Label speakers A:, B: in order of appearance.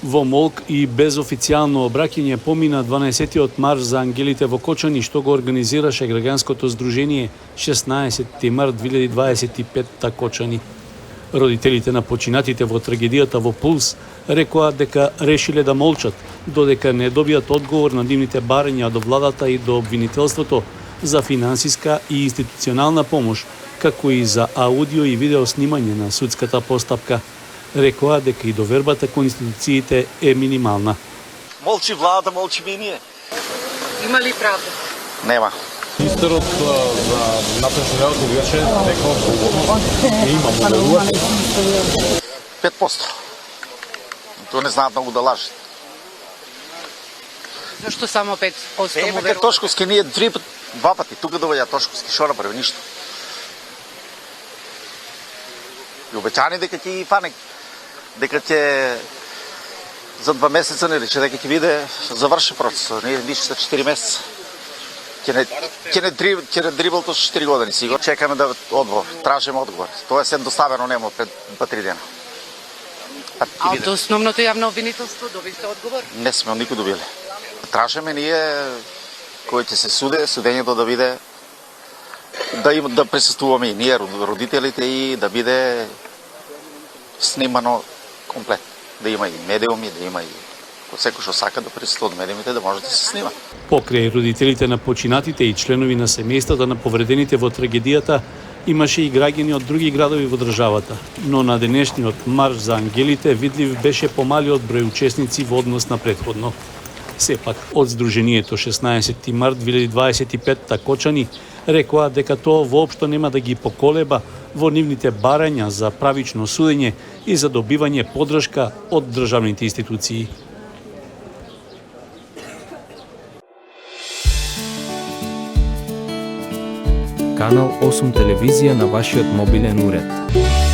A: Во молк и без официјално обраќање помина 12-тиот марш за ангелите во Кочани, што го организираше граѓанското здружение 16 март 2025 Кочани. Родителите на починатите во трагедијата во Пулс рекоа дека решиле да молчат, додека не добијат одговор на нивните барања до владата и до обвинителството за финансиска и институционална помош, како и за аудио и видео снимање на судската постапка. Рекоа дека и довербата кон институциите е минимална.
B: Молчи владата, молчиме и ние.
C: Има ли правда?
B: Нема.
D: Министерот за внатрешни работи беше дека не има моделување.
B: 5%. То не знаат многу да лажат.
C: Зашто само 5% му
B: Ке
C: веруват?
B: Тошковски ние два пати тука доаѓа Тошковски, шо направи ништо. И обечани дека ќе ги фане, дека ќе за 2 месеца не рече дека ќе биде заврши процесот, не више за 4 месеца. Ќе не дрибал то 4 години сигурно. Чекаме да одговор, тражиме одговор. Тоа е се доставено нема пред 2-3 дена.
C: А од основното јавно обвинителство добивте одговор?
B: Не сме од никој добиле. Тражиме ние кој ќе се суде, судењето да биде да присуствуваме и ние родителите и да биде снимано комплет. Да има и медиуми, да има и секој што сака да присуствува од медиумите да може да се снима.
A: Покрај родителите на починатите и членови на семејствата на повредените во трагедијата, имаше и граѓани од други градови во државата, но на денешниот марш за ангелите видлив беше помалиот број учесници во однос на претходно. Сепак, од Сдруженијето 16 март 2025 Кочани рекоа дека тоа воопшто нема да ги поколеба во нивните барања за правично судење и за добивање поддршка од државните институции.
E: Канал 8 телевизија на вашиот мобилен уред.